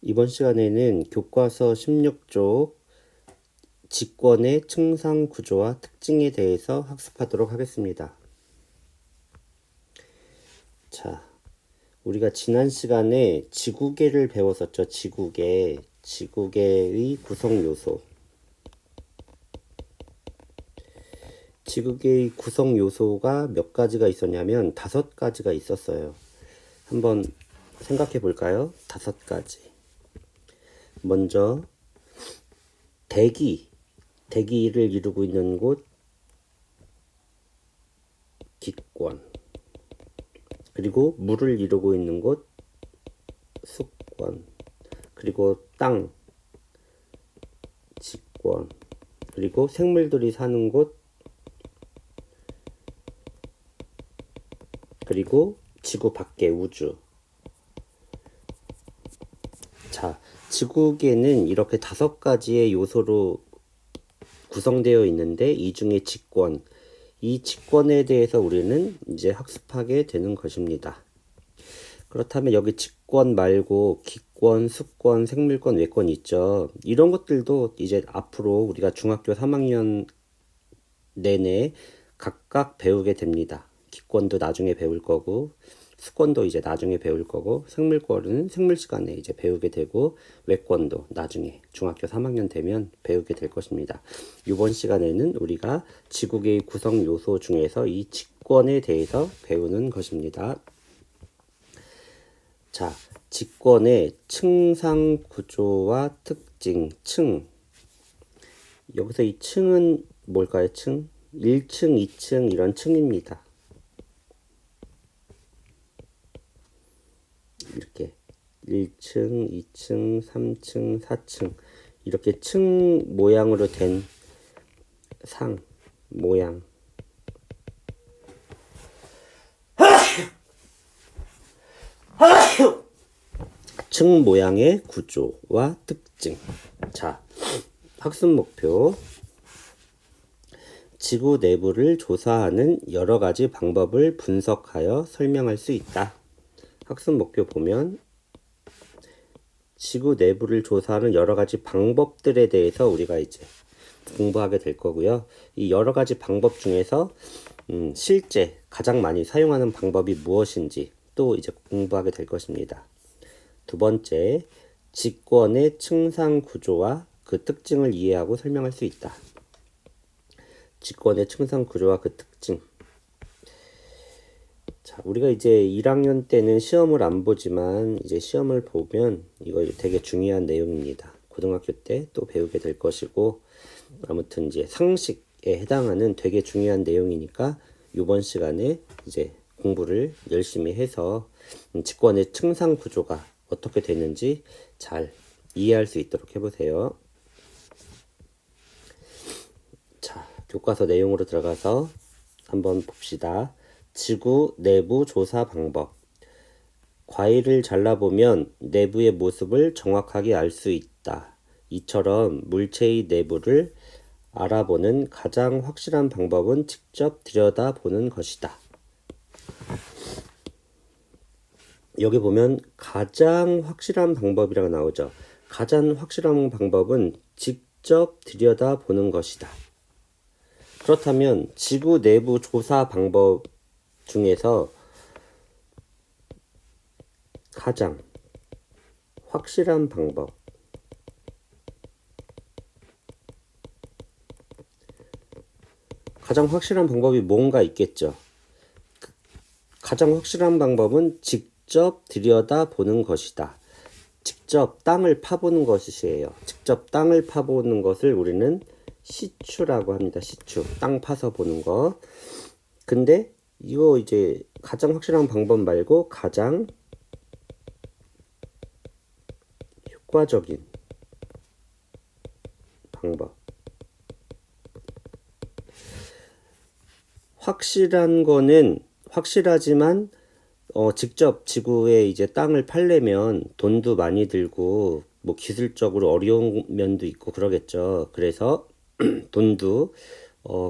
이번 시간에는 교과서 16쪽 직권의 층상 구조와 특징에 대해서 학습하도록 하겠습니다. 자, 우리가 지난 시간에 지구계를 배웠었죠. 지구계의 구성 요소. 지구계의 구성 요소가 몇 가지가 있었냐면 5가지가 있었어요. 한번 생각해 볼까요? 5가지. 먼저 대기를 이루고 있는 곳 기권, 그리고 물을 이루고 있는 곳 수권, 그리고 땅 지권, 그리고 생물들이 사는 곳, 그리고 지구 밖의 우주. 자, 지구계는 이렇게 5가지의 요소로 구성되어 있는데 이 중에 이 직권에 대해서 우리는 이제 학습하게 되는 것입니다. 그렇다면 여기 직권 말고 기권, 수권, 생물권, 외권 있죠. 이런 것들도 이제 앞으로 우리가 중학교 3학년 내내 각각 배우게 됩니다. 기권도 나중에 배울 거고, 수권도 이제 나중에 배울 거고, 생물권은 생물 시간에 이제 배우게 되고, 외권도 나중에 중학교 3학년 되면 배우게 될 것입니다. 이번 시간에는 우리가 지구계의 구성 요소 중에서 이 직권에 대해서 배우는 것입니다. 자, 직권의 층상 구조와 특징, 여기서 이 층은 뭘까요? 1층, 2층 이런 층입니다. 이렇게 1층, 2층, 3층, 4층 이렇게 층 모양으로 된 모양. 층 모양의 구조와 특징. 자, 학습 목표. 지구 내부를 조사하는 여러 가지 방법을 분석하여 설명할 수 있다. 학습 목표 보면 지구 내부를 조사하는 여러 가지 방법들에 대해서 우리가 이제 공부하게 될 거고요. 이 여러 가지 방법 중에서 실제 가장 많이 사용하는 방법이 무엇인지 또 이제 공부하게 될 것입니다. 두 번째, 직권의 층상 구조와 그 특징을 이해하고 설명할 수 있다. 직권의 층상 구조와 그 특징. 자, 우리가 이제 1학년 때는 시험을 안 보지만 이제 시험을 보면 이거 되게 중요한 내용입니다. 고등학교 때 또 배우게 될 것이고, 아무튼 이제 상식에 해당하는 되게 중요한 내용이니까 이번 시간에 이제 공부를 열심히 해서 직권의 층상 구조가 어떻게 되는지 잘 이해할 수 있도록 해보세요. 자, 교과서 내용으로 들어가서 한번 봅시다. 지구 내부 조사 방법. 과일을 잘라보면 내부의 모습을 정확하게 알 수 있다. 이처럼 물체의 내부를 알아보는 가장 확실한 방법은 직접 들여다보는 것이다. 여기 보면 가장 확실한 방법이라고 나오죠. 가장 확실한 방법은 직접 들여다보는 것이다. 그렇다면 지구 내부 조사 방법 중에서 가장 확실한 방법, 가장 확실한 방법이 뭔가 있겠죠. 가장 확실한 방법은 직접 들여다보는 것이다. 직접 땅을 파보는 것이에요. 직접 땅을 파보는 것을 우리는 시추라고 합니다. 시추, 땅 파서 보는 것. 근데 이거 이제 가장 확실한 방법 말고 가장 효과적인 방법. 확실한 거는 확실하지만 직접 지구에 이제 땅을 팔려면 돈도 많이 들고 뭐 기술적으로 어려운 면도 있고 그러겠죠. 그래서 돈도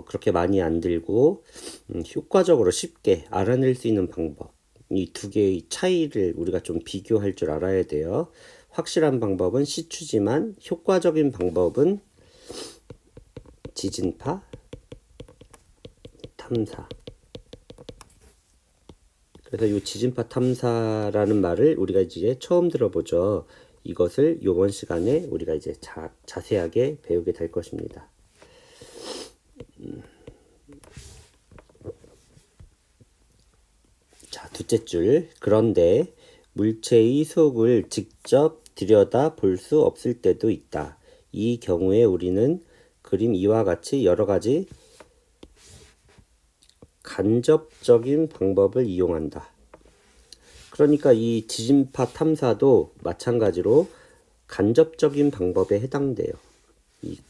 그렇게 많이 안 들고 효과적으로 쉽게 알아낼 수 있는 방법. 이 두 개의 차이를 우리가 좀 비교할 줄 알아야 돼요. 확실한 방법은 시추지만 효과적인 방법은 지진파 탐사. 그래서 이 지진파 탐사라는 말을 우리가 이제 처음 들어보죠. 이것을 이번 시간에 우리가 이제 자세하게 배우게 될 것입니다. 자, 둘째 줄. 그런데 물체의 속을 직접 들여다 볼 수 없을 때도 있다. 이 경우에 우리는 그림 2와 같이 여러 가지 간접적인 방법을 이용한다. 그러니까 이 지진파 탐사도 마찬가지로 간접적인 방법에 해당돼요. 이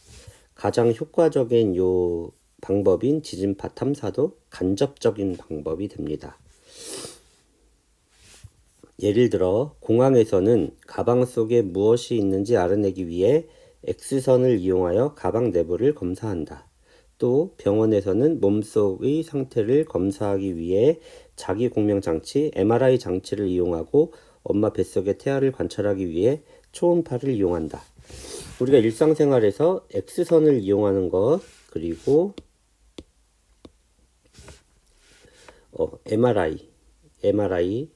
가장 효과적인 요 방법인 지진파 탐사도 간접적인 방법이 됩니다. 예를 들어 공항에서는 가방 속에 무엇이 있는지 알아내기 위해 X선을 이용하여 가방 내부를 검사한다. 또 병원에서는 몸속의 상태를 검사하기 위해 자기공명장치 MRI 장치를 이용하고 엄마 뱃속의 태아를 관찰하기 위해 초음파를 이용한다. 우리가 일상생활에서 X선을 이용하는 것, 그리고 MRI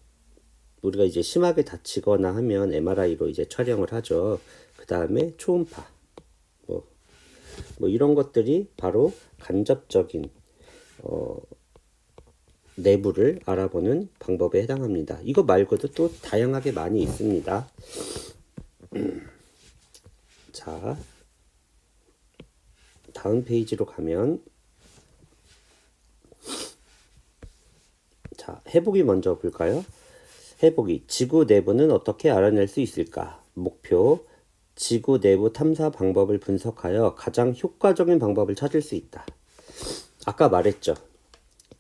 우리가 이제 심하게 다치거나 하면 MRI로 이제 촬영을 하죠. 그 다음에 초음파 뭐 이런 것들이 바로 간접적인 내부를 알아보는 방법에 해당합니다. 이거 말고도 또 다양하게 많이 있습니다. 자, 다음 페이지로 가면 자, 해보기 먼저 볼까요? 해보기. 지구 내부는 어떻게 알아낼 수 있을까? 목표. 지구 내부 탐사 방법을 분석하여 가장 효과적인 방법을 찾을 수 있다. 아까 말했죠.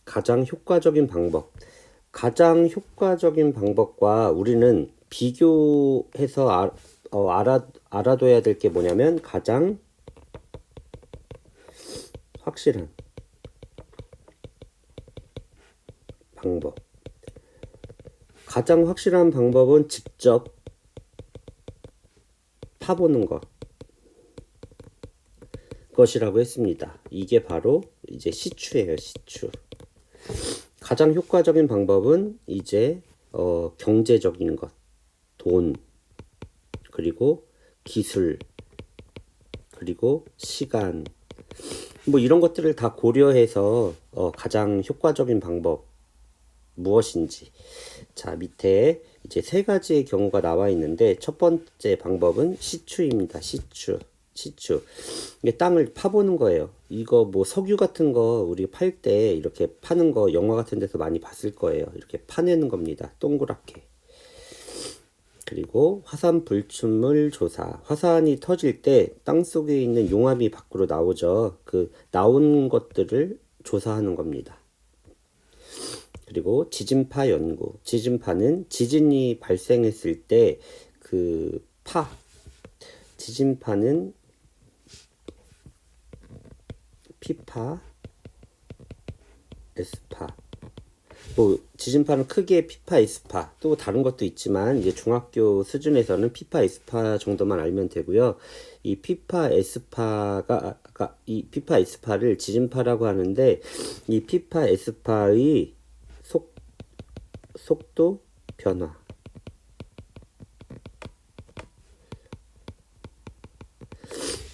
가장 효과적인 방법. 가장 효과적인 방법과 우리는 비교해서 알아둬야 될 게 뭐냐면 가장 확실한 방법. 가장 확실한 방법은 직접 파보는 것이라고 했습니다. 이게 바로 이제 시추예요, 시추. 가장 효과적인 방법은 이제 경제적인 것, 돈, 그리고 기술, 그리고 시간, 뭐 이런 것들을 다 고려해서 가장 효과적인 방법 무엇인지. 자, 밑에 이제 세 가지의 경우가 나와 있는데 첫 번째 방법은 시추입니다. 시추. 이게 땅을 파보는 거예요. 이거 뭐 석유 같은 거 우리 팔 때 이렇게 파는 거 영화 같은 데서 많이 봤을 거예요. 이렇게 파내는 겁니다. 동그랗게. 그리고 화산 불출물 조사. 화산이 터질 때 땅 속에 있는 용암이 밖으로 나오죠. 그 나온 것들을 조사하는 겁니다. 그리고 지진파 연구. 지진파는 지진이 발생했을 때 그 지진파는 P파, S파. 뭐 지진파는 크게 P파, S파. 또 다른 것도 있지만 이제 중학교 수준에서는 P파, S파 정도만 알면 되고요. 이 P파, S파를 지진파라고 하는데 이 P파, S파의 속도 변화.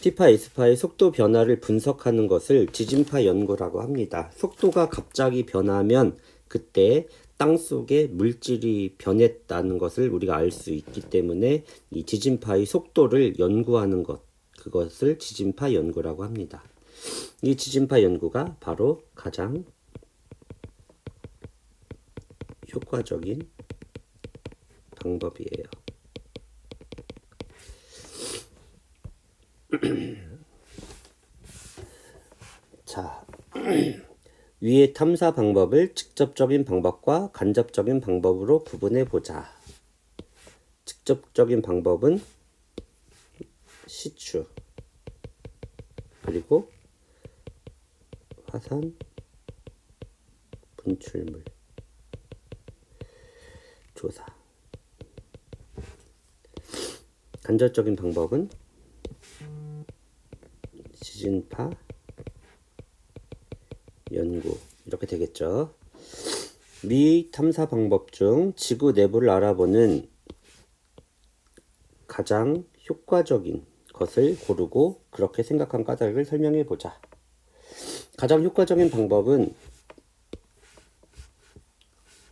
P파, S파의 속도 변화를 분석하는 것을 지진파 연구라고 합니다. 속도가 갑자기 변하면 그때 땅 속에 물질이 변했다는 것을 우리가 알 수 있기 때문에 이 지진파의 속도를 연구하는 것, 그것을 지진파 연구라고 합니다. 이 지진파 연구가 바로 가장 효과적인 방법이에요. 자, 위의 탐사 방법을 직접적인 방법과 간접적인 방법으로 구분해 보자. 직접적인 방법은 시추, 그리고 화산 분출물 조사. 간접적인 방법은 지진파 연구 이렇게 되겠죠. 미 탐사 방법 중 지구 내부를 알아보는 가장 효과적인 것을 고르고 그렇게 생각한 까닭을 설명해 보자. 가장 효과적인 방법은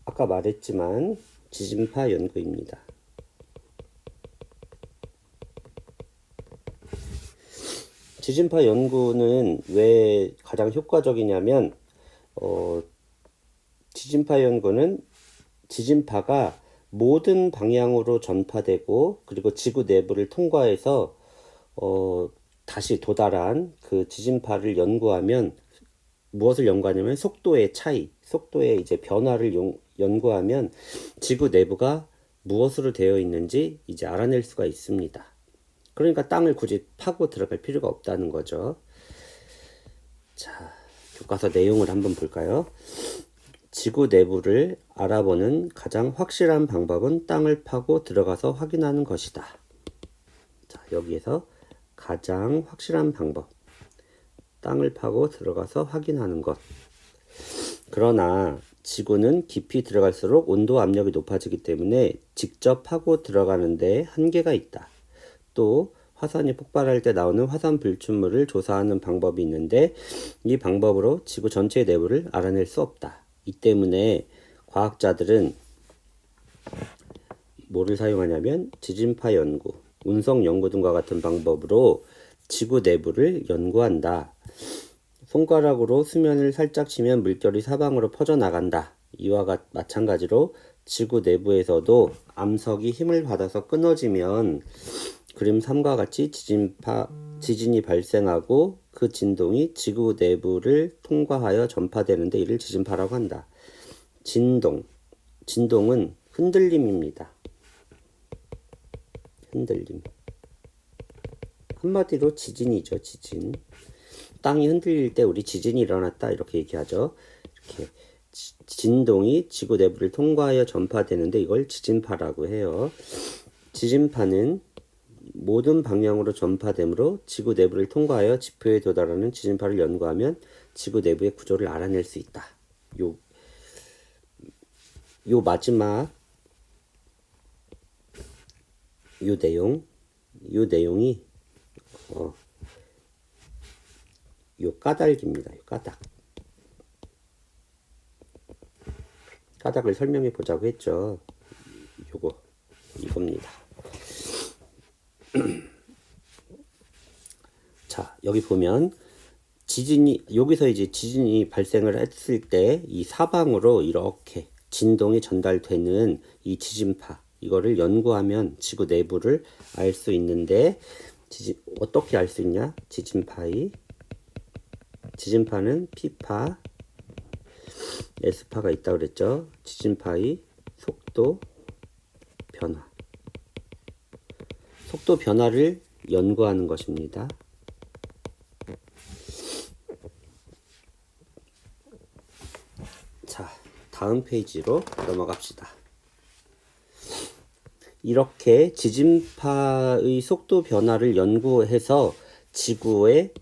아까 말했지만 지진파 연구입니다. 지진파 연구는 왜 가장 효과적이냐면 지진파 연구는 지진파가 모든 방향으로 전파되고 그리고 지구 내부를 통과해서 다시 도달한 그 지진파를 연구하면 무엇을 연구하냐면 속도의 차이, 속도의 이제 변화를 연구하면 지구 내부가 무엇으로 되어 있는지 이제 알아낼 수가 있습니다. 그러니까 땅을 굳이 파고 들어갈 필요가 없다는 거죠. 자, 교과서 내용을 한번 볼까요? 지구 내부를 알아보는 가장 확실한 방법은 땅을 파고 들어가서 확인하는 것이다. 자, 여기에서 가장 확실한 방법. 땅을 파고 들어가서 확인하는 것. 그러나 지구는 깊이 들어갈수록 온도 압력이 높아지기 때문에 직접 파고 들어가는데 한계가 있다. 또 화산이 폭발할 때 나오는 화산 불춘물을 조사하는 방법이 있는데 이 방법으로 지구 전체의 내부를 알아낼 수 없다. 이 때문에 과학자들은 뭐를 사용하냐면 지진파 연구, 운석 연구 등과 같은 방법으로 지구 내부를 연구한다. 손가락으로 수면을 살짝 치면 물결이 사방으로 퍼져나간다. 이와 마찬가지로 지구 내부에서도 암석이 힘을 받아서 끊어지면 그림 3과 같이 지진이 발생하고 그 진동이 지구 내부를 통과하여 전파되는데 이를 지진파라고 한다. 진동은 흔들림입니다. 흔들림. 한마디로 지진이죠, 지진. 땅이 흔들릴 때 우리 지진이 일어났다 이렇게 얘기하죠. 이렇게 진동이 지구 내부를 통과하여 전파되는데 이걸 지진파라고 해요. 지진파는 모든 방향으로 전파되므로 지구 내부를 통과하여 지표에 도달하는 지진파를 연구하면 지구 내부의 구조를 알아낼 수 있다. 요 마지막 요 내용이 요 까닭입니다. 요 까닭을 설명해 보자고 했죠. 이겁니다. 자, 여기 보면 여기서 이제 지진이 발생을 했을 때 이 사방으로 이렇게 진동이 전달되는 이 지진파, 이거를 연구하면 지구 내부를 알 수 있는데 어떻게 알 수 있냐? 지진파는 P파, S파가 있다고 그랬죠. 지진파의 속도 변화를 연구하는 것입니다. 자, 다음 페이지로 넘어갑시다. 이렇게 지진파의 속도 변화를 연구해서 지구의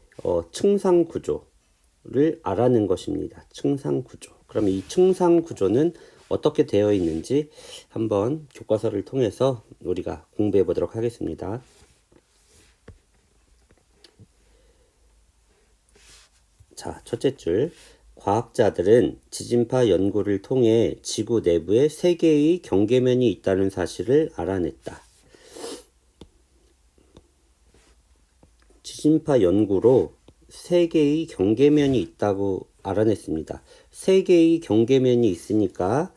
층상 구조를 알아낸 것입니다. 층상 구조. 그럼 이 층상 구조는 어떻게 되어 있는지 한번 교과서를 통해서 우리가 공부해 보도록 하겠습니다. 자, 첫째 줄. 과학자들은 지진파 연구를 통해 지구 내부에 3개의 경계면이 있다는 사실을 알아냈다. 지진파 연구로 3개의 경계면이 있다고 알아냈습니다. 3개의 경계면이 있으니까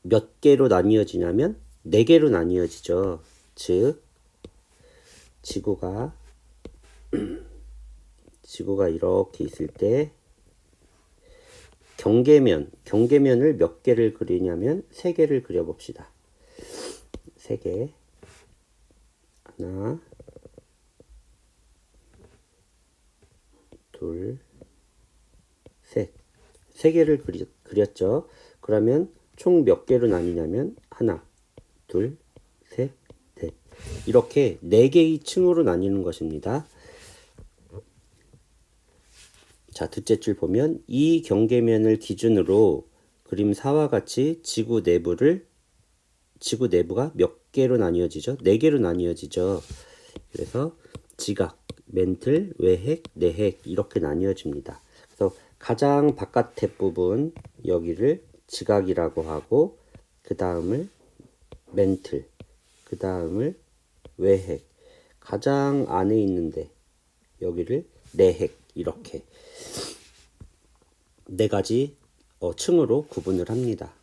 몇 개로 나뉘어지냐면 4개로 나뉘어지죠. 즉 지구가 이렇게 있을 때 경계면을 몇 개를 그리냐면 3개를 그려봅시다. 3개. 하나, 둘, 셋. 3개를 그렸죠. 그러면 총 몇 개로 나뉘냐면 하나, 둘, 셋, 넷. 이렇게 4개의 층으로 나뉘는 것입니다. 자, 둘째 줄 보면 이 경계면을 기준으로 그림 4와 같이 지구 내부가 몇 개로 나뉘어지죠? 4개로 나뉘어지죠. 그래서 지각, 멘틀, 외핵, 내핵 이렇게 나뉘어집니다. 그래서 가장 바깥의 부분 여기를 지각이라고 하고 그 다음을 멘틀, 그 다음을 외핵, 가장 안에 있는데 여기를 내핵 이렇게 4가지 층으로 구분을 합니다.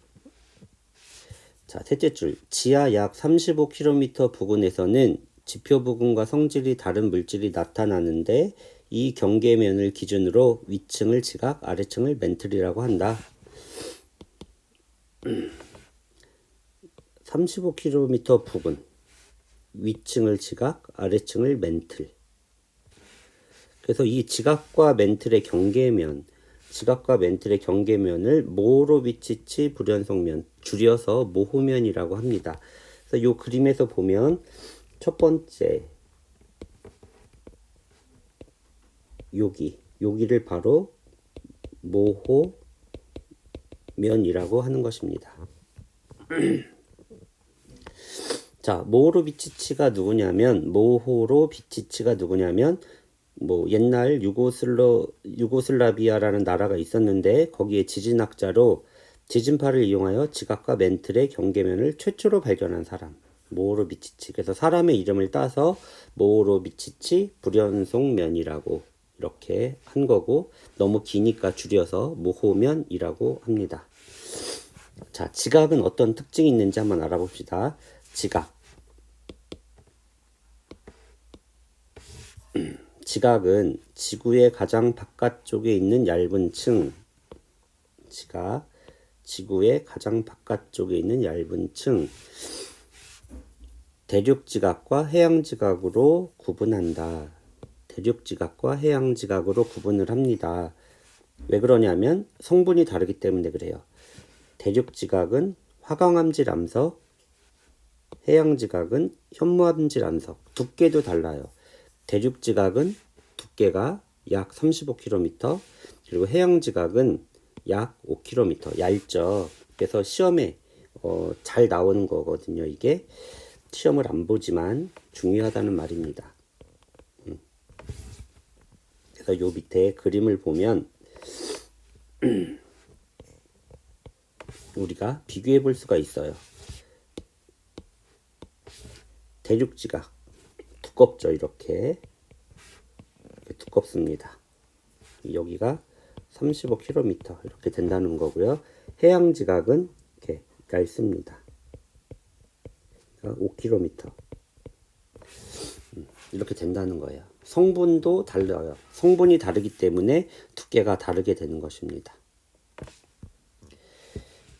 자, 셋째 줄 지하 약 35km 부근에서는 지표 부근과 성질이 다른 물질이 나타나는데 이 경계면을 기준으로 위층을 지각, 아래층을 멘틀이라고 한다. 35km 부근, 위층을 지각, 아래층을 멘틀. 그래서 이 지각과 멘틀의 경계면을 모호로비치치 불연속면, 줄여서 모호면이라고 합니다. 그래서 이 그림에서 보면 첫 번째 여기를 바로 모호면이라고 하는 것입니다. 자, 모호로비치치가 누구냐면 옛날 유고슬라비아라는 나라가 있었는데 거기에 지진학자로 지진파를 이용하여 지각과 멘틀의 경계면을 최초로 발견한 사람 모호로비치치. 그래서 사람의 이름을 따서 모호로비치치 불연속면이라고 이렇게 한 거고 너무 기니까 줄여서 모호면이라고 합니다. 자, 지각은 어떤 특징이 있는지 한번 알아봅시다. 지각은 지구의 가장 바깥쪽에 있는 얇은 층, 지구의 가장 바깥쪽에 있는 얇은 층, 대륙지각과 해양지각으로 구분한다. 대륙지각과 해양지각으로 구분을 합니다. 왜 그러냐면 성분이 다르기 때문에 그래요. 대륙지각은 화강암질 암석, 해양지각은 현무암질 암석, 두께도 달라요. 대륙지각은 두께가 약 35km, 그리고 해양지각은 약 5km, 얇죠. 그래서 시험에 잘 나오는 거거든요. 이게 시험을 안 보지만 중요하다는 말입니다. 그래서 요 밑에 그림을 보면 우리가 비교해 볼 수가 있어요. 대륙지각 두껍죠. 이렇게 두껍습니다. 여기가 35km 이렇게 된다는 거고요. 해양지각은 이렇게 얇습니다. 5km 이렇게 된다는 거예요. 성분도 달라요. 성분이 다르기 때문에 두께가 다르게 되는 것입니다.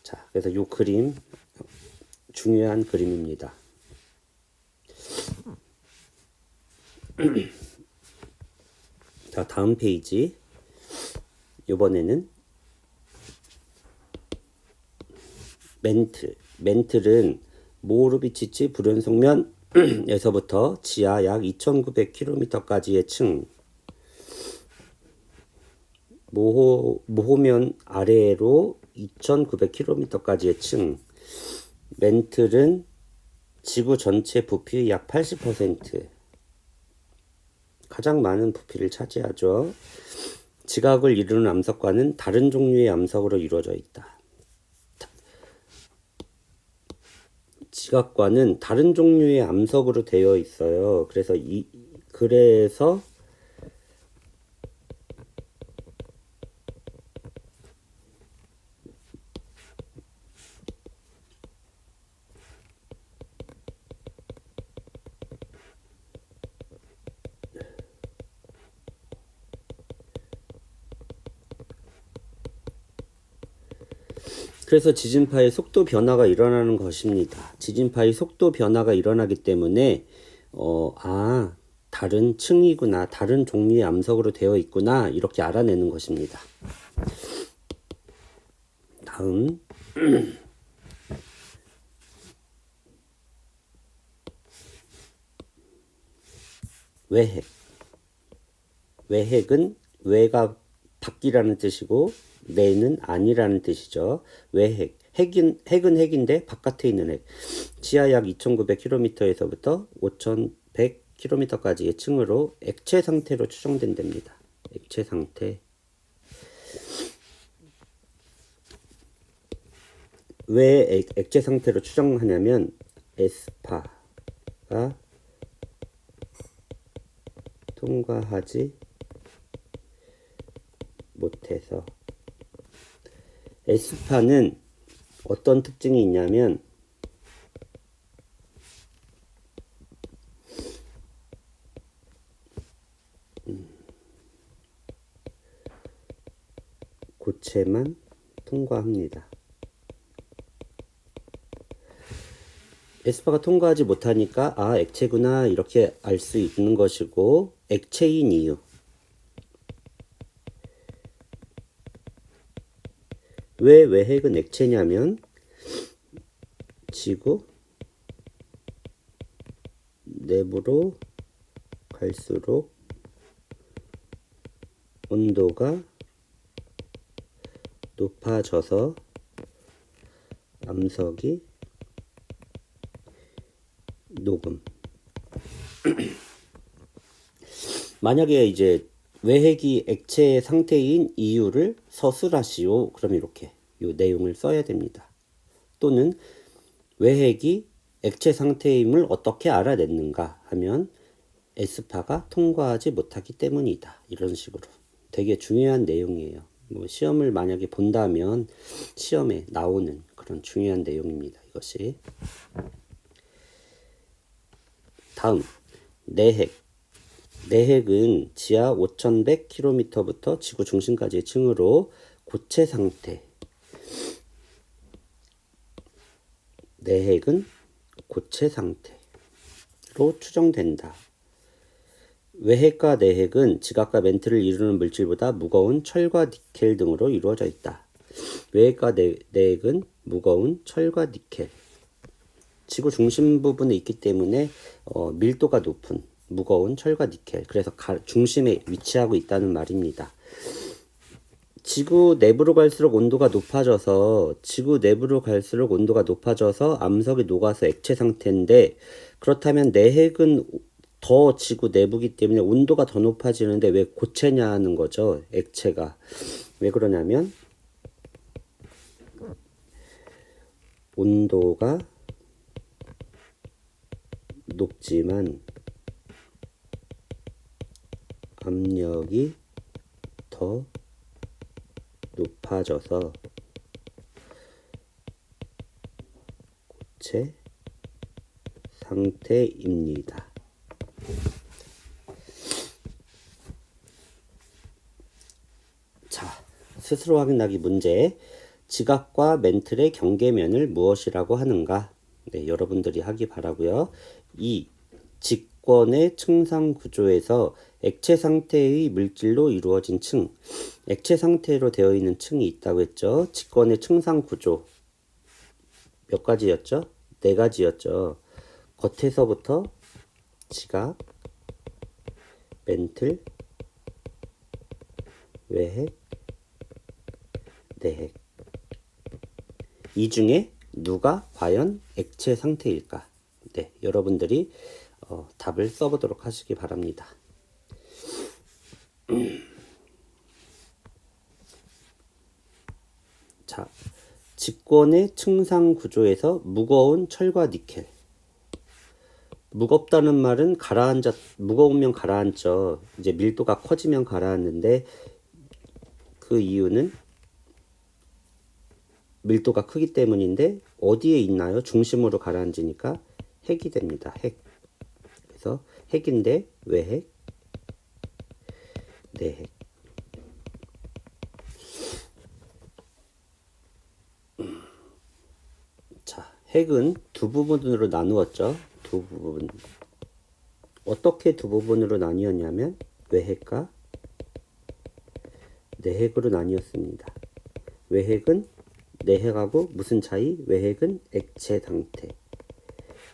자, 그래서 이 그림 중요한 그림입니다. 자, 다음 페이지. 이번에는 멘틀은 모호로비치치 불연속면에서부터 지하 약 2900km까지의 층, 모호면 아래로 2900km까지의 층, 멘틀은 지구 전체 부피의 약 80%, 가장 많은 부피를 차지하죠. 지각을 이루는 암석과는 다른 종류의 암석으로 이루어져 있다. 지각과는 다른 종류의 암석으로 되어 있어요. 그래서 지진파의 속도 변화가 일어나는 것입니다. 지진파의 속도 변화가 일어나기 때문에 다른 층이구나, 다른 종류의 암석으로 되어 있구나 이렇게 알아내는 것입니다. 다음 외핵. 외핵은 외가 밖이라는 뜻이고 내는 아니라는 뜻이죠. 외핵. 핵은 핵인데 바깥에 있는 핵. 지하 약 2,900km에서부터 5,100km까지의 층으로 액체 상태로 추정된답니다. 액체 상태. 왜 액체 상태로 추정하냐면 에스파가 통과하지 못해서. 에스파는 어떤 특징이 있냐면 고체만 통과합니다. 에스파가 통과하지 못하니까 아 액체구나 이렇게 알 수 있는 것이고, 액체인 이유. 왜 외핵은 액체냐면 지구 내부로 갈수록 온도가 높아져서 암석이 녹음. 만약에 이제 외핵이 액체 상태인 이유를 서술하시오. 그럼 이렇게 이 내용을 써야 됩니다. 또는 외핵이 액체 상태임을 어떻게 알아냈는가 하면 에스파가 통과하지 못하기 때문이다. 이런 식으로 되게 중요한 내용이에요. 뭐 시험을 만약에 본다면 시험에 나오는 그런 중요한 내용입니다. 이것이. 다음 내핵. 내핵은 지하 5,100km부터 지구 중심까지의 층으로 고체 상태. 내핵은 고체 상태로 추정된다. 외핵과 내핵은 지각과 멘트를 이루는 물질보다 무거운 철과 니켈 등으로 이루어져 있다. 외핵과 내핵은 무거운 철과 니켈. 지구 중심 부분에 있기 때문에 밀도가 높은 무거운 철과 니켈. 그래서 중심에 위치하고 있다는 말입니다. 지구 내부로 갈수록 온도가 높아져서 암석이 녹아서 액체 상태인데, 그렇다면 내핵은 더 지구 내부기 때문에 온도가 더 높아지는데 왜 고체냐 하는 거죠. 액체가. 왜 그러냐면 온도가 높지만 압력이 더 높아져서 고체 상태입니다. 자, 스스로 확인하기 문제. 지각과 멘틀의 경계면을 무엇이라고 하는가? 네, 여러분들이 하기 바라고요. 2. 직권의 층상 구조에서 액체 상태의 물질로 이루어진 층. 액체 상태로 되어 있는 층이 있다고 했죠. 직권의 층상 구조 몇 가지였죠? 4가지였죠. 겉에서부터 지각, 멘틀, 외핵, 내핵. 이 중에 누가 과연 액체 상태일까? 네, 여러분들이 답을 써보도록 하시기 바랍니다. 자, 직권의 층상 구조에서 무거운 철과 니켈. 무겁다는 말은 무거우면 가라앉죠. 이제 밀도가 커지면 가라앉는데, 그 이유는 밀도가 크기 때문인데 어디에 있나요? 중심으로 가라앉으니까 핵이 됩니다. 핵. 그래서 핵인데 외핵, 내핵. 자, 핵은 두 부분으로 나누었죠. 두 부분. 어떻게 두 부분으로 나뉘었냐면 외핵과 내핵으로 나뉘었습니다. 외핵은 내핵하고 무슨 차이? 외핵은 액체 상태.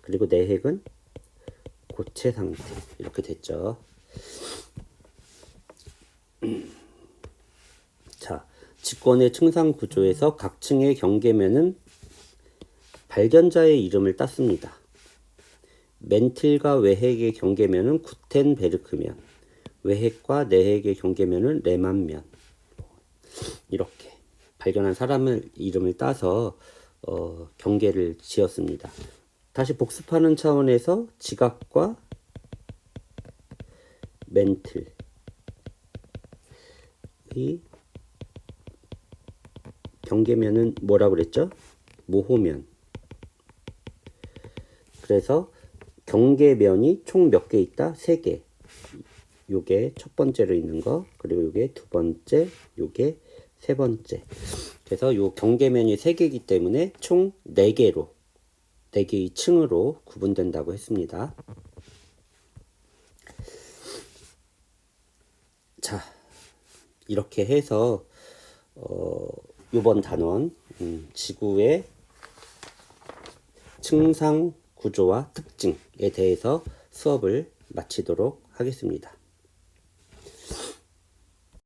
그리고 내핵은 고체 상태 이렇게 됐죠. 자, 직권의 층상 구조에서 각 층의 경계면은 발견자의 이름을 땄습니다. 멘틸과 외핵의 경계면은 구텐베르크면, 외핵과 내핵의 경계면은 레만면. 이렇게 발견한 사람을 이름을 따서 경계를 지었습니다. 다시 복습하는 차원에서 지각과 멘틀의 경계면은 뭐라고 그랬죠? 모호면. 그래서 경계면이 총 몇 개 있다? 3개. 요게 첫 번째로 있는 거, 그리고 요게 두 번째, 요게 세 번째. 그래서 요 경계면이 3개이기 때문에 총 4개로, 4개의 층으로 구분된다고 했습니다. 자, 이렇게 해서 요번 단원 지구의 층상 구조와 특징에 대해서 수업을 마치도록 하겠습니다.